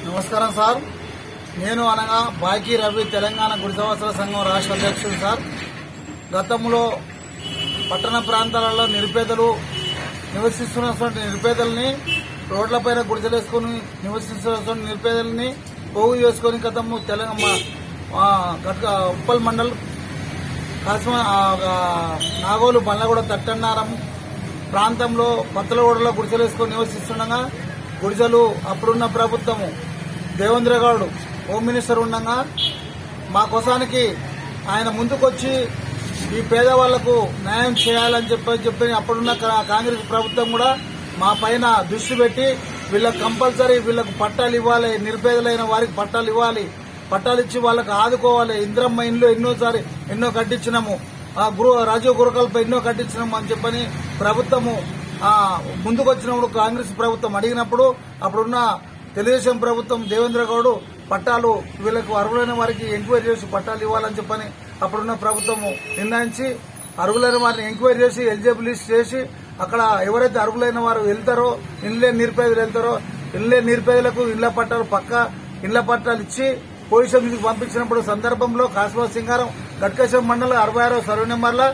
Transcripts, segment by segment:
నమస్కారం సార్. నేను అనగా బాకీ రవి తెలంగాణ గుడిసెవాసుల సంఘం రాష్ట్ర అధ్యక్షుడు సార్. గతంలో పట్టణ ప్రాంతాలలో నిరుపేదలు నివసిస్తున్నటువంటి నిరుపేదల్ని రోడ్లపైన గుడిసెలేసుకుని నివసిస్తున్నటువంటి నిరుపేదల్ని పోగు చేసుకుని గతము తెలంగాణ ఉప్పల్ మండల్ నాగోలు బండ్లగూడ తట్టన్నారం ప్రాంతంలో పత్తలగూడలో గుడిసెలేసుకొని నివసిస్తుండగా గుడిసెలు అప్పుడున్న ప్రభుత్వము దేవేంద్ర గౌడ్ హోమ్ మినిస్టర్ ఉండగా మా కోసానికి ఆయన ముందుకొచ్చి ఈ పేదవాళ్లకు న్యాయం చేయాలని చెప్పి అప్పుడున్న కాంగ్రెస్ ప్రభుత్వం కూడా మా పైన దృష్టి పెట్టి వీళ్ళకి కంపల్సరీ వీళ్ళకు పట్టాలు ఇవ్వాలి, నిరుపేదలైన వారికి పట్టాలు ఇవ్వాలి, పట్టాలు ఇచ్చి వాళ్ళకి ఆదుకోవాలి. ఇంద్రమ్మ ఇండ్లు ఎన్నో కట్టించినాము, రాజీవ్ గురకల్పై ఎన్నో కట్టించినాము అని చెప్పని ప్రభుత్వము ముందుకొచ్చినప్పుడు కాంగ్రెస్ ప్రభుత్వం అడిగినప్పుడు అప్పుడున్న తెలుగుదేశం ప్రభుత్వం దేవేంద్ర గౌడ్ పట్టాలు వీళ్ళకు అర్హులైన వారికి ఎంక్వైరీ చేసి పట్టాలు ఇవ్వాలని చెప్పని అప్పుడున్న ప్రభుత్వము నిర్ణయించి అర్హులైన వారిని ఎంక్వైరీ చేసి ఎలిజిబుల్ లిస్ట్ చేసి అక్కడ ఎవరైతే అర్హులైన వారు వెళ్తారో ఇళ్ళే నిరుపేదలు వెళ్తారో ఇళ్ళే నిరుపేదలకు ఇళ్ల పట్టాలు ఇళ్ల పట్టాలు ఇచ్చి పోలీసుల మీదకి పంపించినప్పుడు సందర్భంలో కాసువా సింగారం గట్కేశ్వరం మండలం 66వ సర్వే నెంబర్ల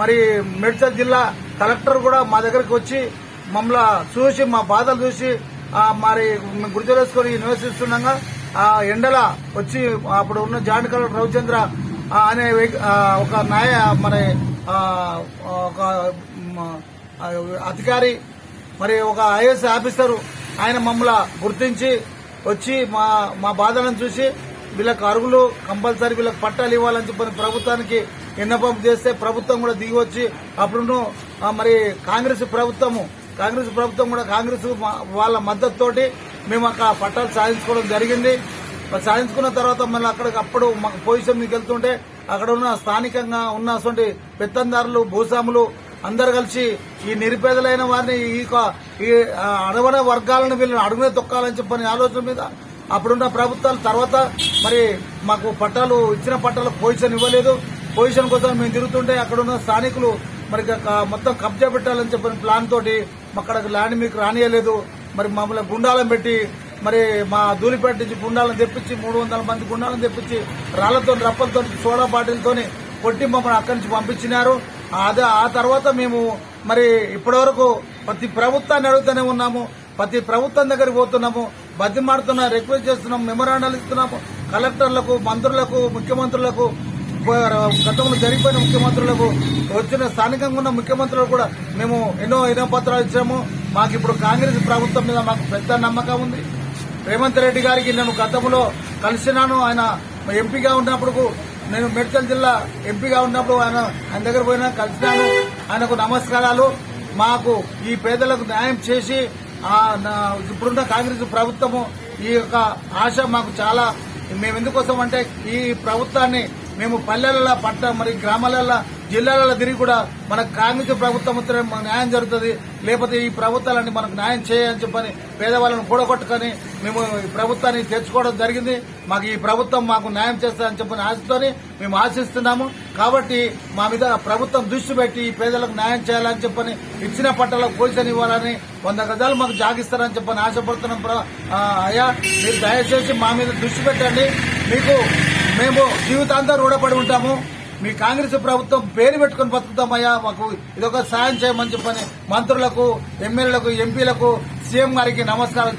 మరి మేడ్చల్ జిల్లా కలెక్టర్ కూడా మా దగ్గరికి వచ్చి మమ్మల్ని చూసి మా బాధలు చూసి మరి గుర్తులేసుకొని నివసిస్తుండగా ఆ ఎండల వచ్చి అప్పుడు ఉన్న జాయింట్ కలెక్టర్ రవిచంద్ర అనే ఒక మరి ఒక అధికారి మరి ఒక ఐఏఎస్ ఆఫీసర్ ఆయన మమ్మల్ని గుర్తించి వచ్చి మా బాధలను చూసి వీళ్ళకి అర్హులు కంపల్సరీ వీళ్ళకి పట్టాలు ఇవ్వాలని చెప్పని ప్రభుత్వానికి విన్నపం చేస్తే ప్రభుత్వం కూడా దిగి వచ్చి అప్పుడు మరి కాంగ్రెస్ ప్రభుత్వం కూడా కాంగ్రెస్ వాళ్ళ మద్దతుతోటి మేము అక్కడ పట్టాలు సాధించుకోవడం జరిగింది. సాధించుకున్న తర్వాత మళ్ళీ అప్పుడు మాకు పొజిషన్ మీకు వెళ్తుంటే అక్కడ ఉన్న స్థానికంగా ఉన్న అటువంటి పెత్తందారులు భూస్వాములు అందరు కలిసి ఈ నిరుపేదలైన వారిని ఈ అడవన వర్గాలను వీళ్ళని అడుగునే తొక్కాలని చెప్పని ఆలోచన మీద అప్పుడున్న ప్రభుత్వాల తర్వాత మరి మాకు ఇచ్చిన పట్టాలకు పొజిషన్ ఇవ్వలేదు. పొజిషన్ కోసం మేము తిరుగుతుంటే అక్కడున్న స్థానికులు మరి మొత్తం కబ్జా పెట్టాలని చెప్పిన ప్లాన్ తోటి అక్కడ ల్యాండ్ మీకు రానియలేదు. మరి మమ్మల్ని గుండాలను పెట్టి మరి మా ధూళిపేట నుంచి గుండాలను తెప్పించి 300 మంది గుండాలను తెప్పించి రాళ్లతో రప్పలతో సోడా బాటిల్తో కొట్టి మమ్మల్ని అక్కడి నుంచి పంపించినారు. ఆ తర్వాత మేము మరి ఇప్పటివరకు ప్రతి ప్రభుత్వాన్ని అడుగుతూనే ఉన్నాము, ప్రతి ప్రభుత్వం దగ్గరికి పోతున్నాము, బతిమాడుతున్నా, రిక్వెస్ట్ చేస్తున్నాము, మెమోరాండాలు ఇస్తున్నాము కలెక్టర్లకు, మంత్రులకు, ముఖ్యమంత్రులకు, గతంలో జరిగిపోయిన ముఖ్యమంత్రులకు, వచ్చిన స్థానికంగా ఉన్న ముఖ్యమంత్రులకు కూడా మేము ఎన్నో పత్రాలు ఇచ్చాము. మాకు ఇప్పుడు కాంగ్రెస్ ప్రభుత్వం మీద మాకు పెద్ద నమ్మకం ఉంది. రేవంత్ రెడ్డి గారికి నేను గతంలో కలిసినాను. ఆయన ఎంపీగా ఉన్నప్పుడు నేను మేడ్చల్ జిల్లా ఎంపీగా ఉన్నప్పుడు ఆయన దగ్గర పోయినా కలిసినాను. ఆయనకు నమస్కారాలు. మాకు ఈ పేదలకు న్యాయం చేసి ఇప్పుడున్న కాంగ్రెస్ ప్రభుత్వము ఈ యొక్క ఆశ మాకు చాలా. మేము ఎందుకోసం అంటే ఈ ప్రభుత్వాన్ని మేము పల్లెలలో మరి గ్రామాలలో జిల్లాలలో తిరిగి కూడా మనకు కాంగ్రెస్ ప్రభుత్వం న్యాయం జరుగుతుంది, లేకపోతే ఈ ప్రభుత్వాలన్నీ మనకు న్యాయం చేయని చెప్పని పేదవాళ్ళను కూడగొట్టుకొని మేము ఈ ప్రభుత్వాన్ని తెచ్చుకోవడం జరిగింది. మాకు ఈ ప్రభుత్వం మాకు న్యాయం చేస్తుందని చెప్పని ఆశతోని మేము ఆశిస్తున్నాము. కాబట్టి మా మీద ప్రభుత్వం దృష్టి పెట్టి ఈ పేదలకు న్యాయం చేయాలని చెప్పని ఇచ్చిన పట్టాలకు పొజిషన్ ఇవ్వాలని 100 గజాలు మాకు జాగిస్తారని చెప్పని ఆశపడుతున్నాం. అయ్యా మీరు దయచేసి మా మీద దృష్టి పెట్టండి. మీకు మేము జీవితాంతం రుణపడి ఉంటాము. మీ కాంగ్రెస్ ప్రభుత్వం పేరు పెట్టుకుని బతుకుతామయ్యా, మాకు ఇదొక సాయం చేయమని చెప్పని మంత్రులకు, ఎమ్మెల్యేలకు, ఎంపీలకు, సీఎం గారికి నమస్కారం